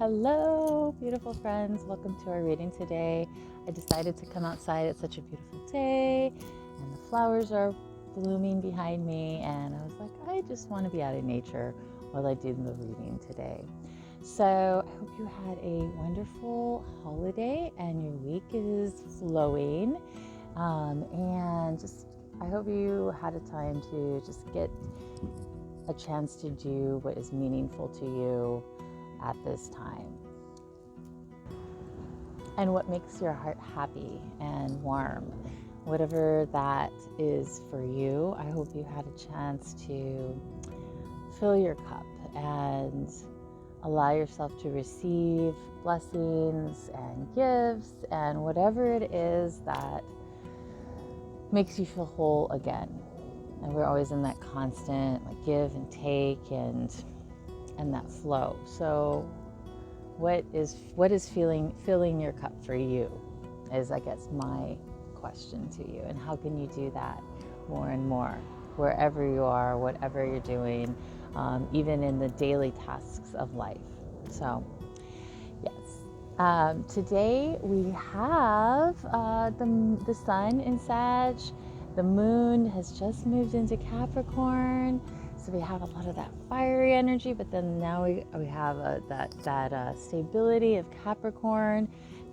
Hello, beautiful friends. Welcome to our reading today. I decided to come outside. It's such a beautiful day, and the flowers are blooming behind me. And I was like, I just want to be out in nature while I do the reading today. So I hope you had a wonderful holiday and your week is flowing. And just I hope you had a time to just get a chance to do what is meaningful to you at this time, and what makes your heart happy and warm, whatever that is for you. I hope you had a chance to fill your cup and allow yourself to receive blessings and gifts and whatever it is that makes you feel whole again. And we're always in that constant give and take and that flow. So what is filling your cup for you is, I guess, my question to you. And how can you do that more and more wherever you are, whatever you're doing, even in the daily tasks of life. So yes, today we have the sun in Sag. The moon has just moved into Capricorn. So we have a lot of that fiery energy, but then now we have that stability of Capricorn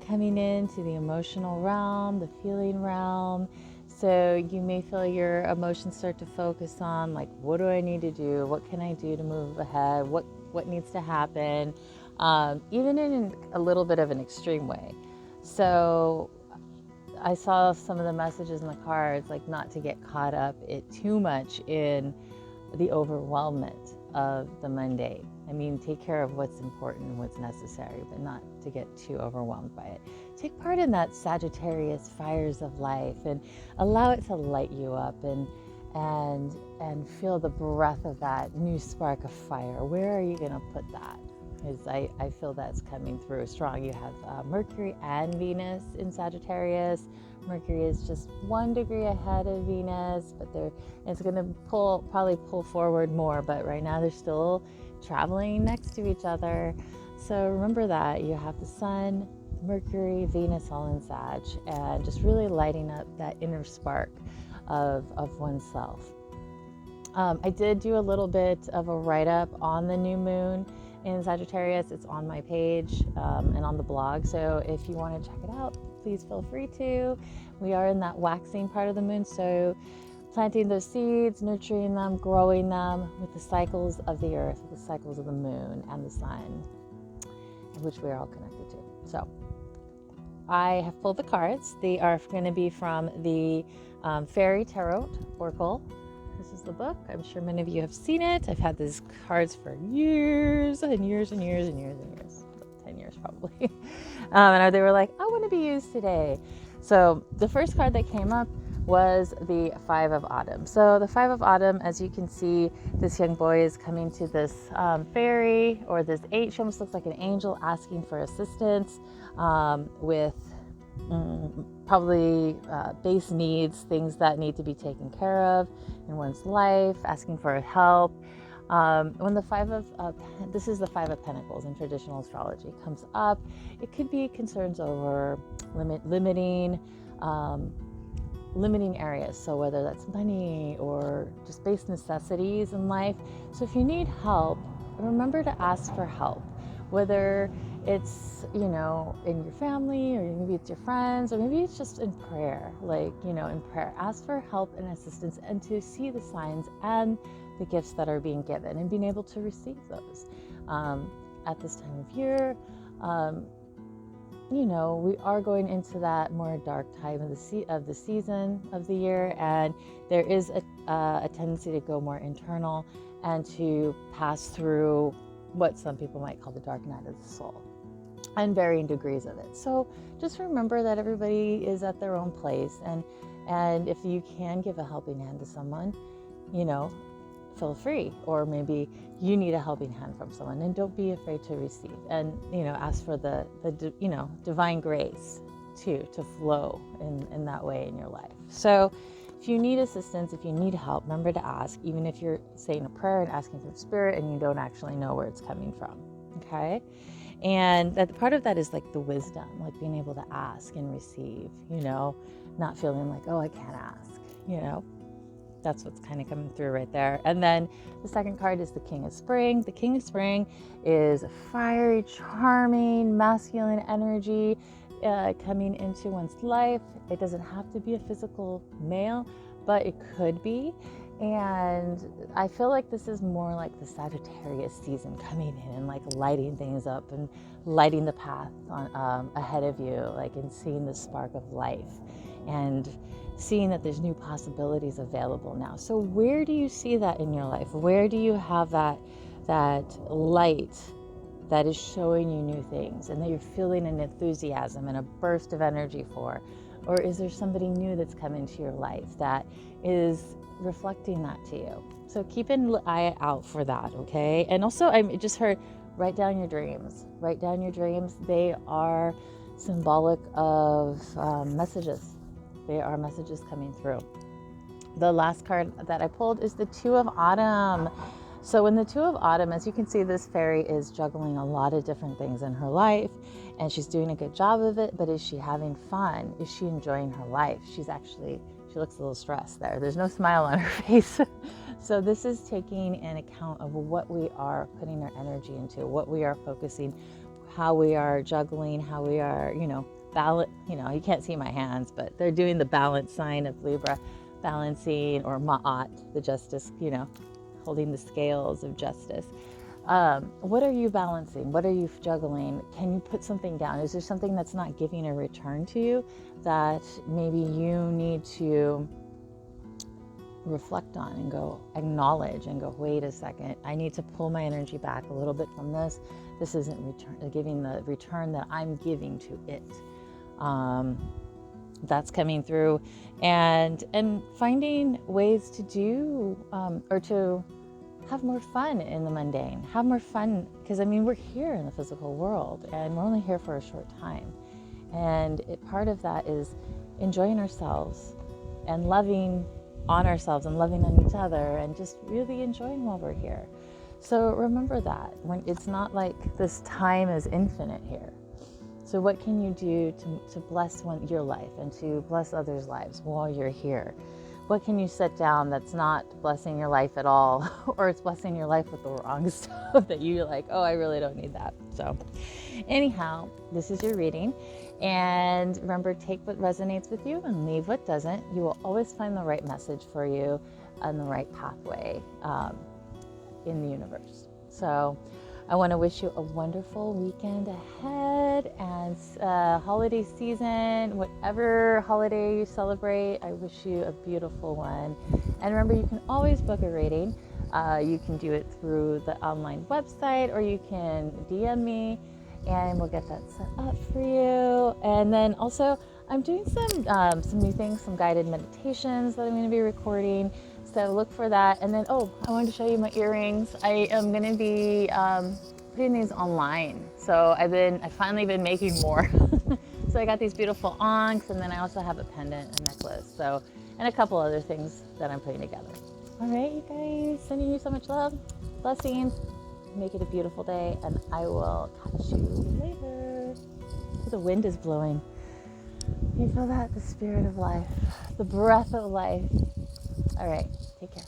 coming into the emotional realm, the feeling realm. So you may feel your emotions start to focus on what do I need to do? What can I do to move ahead? What needs to happen? Even in a little bit of an extreme way. So I saw some of the messages in the cards, not to get caught up too much in the overwhelmment of the mundane. I mean, take care of what's important and what's necessary, but not to get too overwhelmed by it. Take part in that Sagittarius fires of life and allow it to light you up and feel the breath of that new spark of fire. Where are you going to put that? Because I feel that's coming through strong. You have Mercury and Venus in Sagittarius. Mercury is just 1 degree ahead of Venus, but it's going to probably pull forward more. But right now they're still traveling next to each other. So remember that you have the Sun, Mercury, Venus all in Sag, and just really lighting up that inner spark of oneself. I did do a little bit of a write-up on the new moon in Sagittarius. It's on my page and on the blog. So if you want to check it out, please feel free to. We are in that waxing part of the moon. So planting those seeds, nurturing them, growing them with the cycles of the earth, the cycles of the moon and the sun, which we're all connected to. So I have pulled the cards. They are going to be from the Fairy Tarot Oracle. This is the book. I'm sure many of you have seen it. I've had these cards for years and years and years and years and years. 10 years probably. And they were like, I want to be used today. So the first card that came up was the Five of Autumn. So the Five of Autumn, as you can see, this young boy is coming to this fairy, or this she almost looks like an angel asking for assistance with probably base needs, things that need to be taken care of in one's life, asking for help. When the this is the Five of Pentacles in traditional astrology, comes up, it could be concerns over limiting areas. So whether that's money or just base necessities in life. So if you need help, remember to ask for help, whether it's, in your family, or maybe it's your friends, or maybe it's just in prayer, in prayer, ask for help and assistance, and to see the signs and the gifts that are being given and being able to receive those. At this time of year, we are going into that more dark time of the season of the year, and there is a tendency to go more internal and to pass through what some people might call the dark night of the soul, and varying degrees of it. So just remember that everybody is at their own place, and if you can give a helping hand to someone, feel free. Or maybe you need a helping hand from someone, and don't be afraid to receive, and ask for the divine grace to flow in that way in your life. So if you need assistance, if you need help, remember to ask, even if you're saying a prayer and asking from spirit and you don't actually know where it's coming from. Okay. And that part of that is like the wisdom, like being able to ask and receive, not feeling like, oh, I can't ask, That's what's kind of coming through right there. And then the second card is the King of Spring. The King of Spring is a fiery, charming, masculine energy coming into one's life. It doesn't have to be a physical male, but it could be. And I feel like this is more like the Sagittarius season coming in and like lighting things up and lighting the path on, ahead of you, like and seeing the spark of life and seeing that there's new possibilities available now. So where do you see that in your life? Where do you have that light that is showing you new things and that you're feeling an enthusiasm and a burst of energy for? Or is there somebody new that's come into your life that is reflecting that to you? So keep an eye out for that, okay? And also, I just heard, write down your dreams. Write down your dreams. They are symbolic of messages. They are messages coming through. The last card that I pulled is the Two of Autumn. So in the Two of Autumn, as you can see, this fairy is juggling a lot of different things in her life, and she's doing a good job of it, but is she having fun? Is she enjoying her life? She looks a little stressed there. There's no smile on her face. So this is taking an account of what we are putting our energy into, what we are focusing, how we are juggling, how we are, balance. You can't see my hands, but they're doing the balance sign of Libra, balancing, or Ma'at, the justice, holding the scales of justice. What are you balancing? What are you juggling? Can you put something down? Is there something that's not giving a return to you that maybe you need to reflect on and go acknowledge and go, wait a second, I need to pull my energy back a little bit from this. This isn't giving the return that I'm giving to it. That's coming through, and finding ways to do or to have more fun in the mundane, have more fun, because we're here in the physical world and we're only here for a short time, and part of that is enjoying ourselves and loving on ourselves and loving on each other and just really enjoying while we're here. So remember that when it's not like this time is infinite here. So what can you do to bless your life and to bless others' lives while you're here? What can you set down that's not blessing your life at all, or it's blessing your life with the wrong stuff that you're like, oh, I really don't need that. So anyhow, this is your reading. And remember, take what resonates with you and leave what doesn't. You will always find the right message for you and the right pathway in the universe. So I want to wish you a wonderful weekend ahead and holiday season, whatever holiday you celebrate. I wish you a beautiful one. And remember, you can always book a reading. You can do it through the online website, or you can DM me and we'll get that set up for you. And then also, I'm doing some new things, some guided meditations that I'm going to be recording. So look for that. And then, I wanted to show you my earrings. I am going to be putting these online. So I've finally been making more. So I got these beautiful onks, and then I also have a pendant, a necklace, and a couple other things that I'm putting together. All right, you guys, sending you so much love, blessings. Make it a beautiful day, and I will catch you later. The wind is blowing. You feel that? The spirit of life, the breath of life. All right, take care.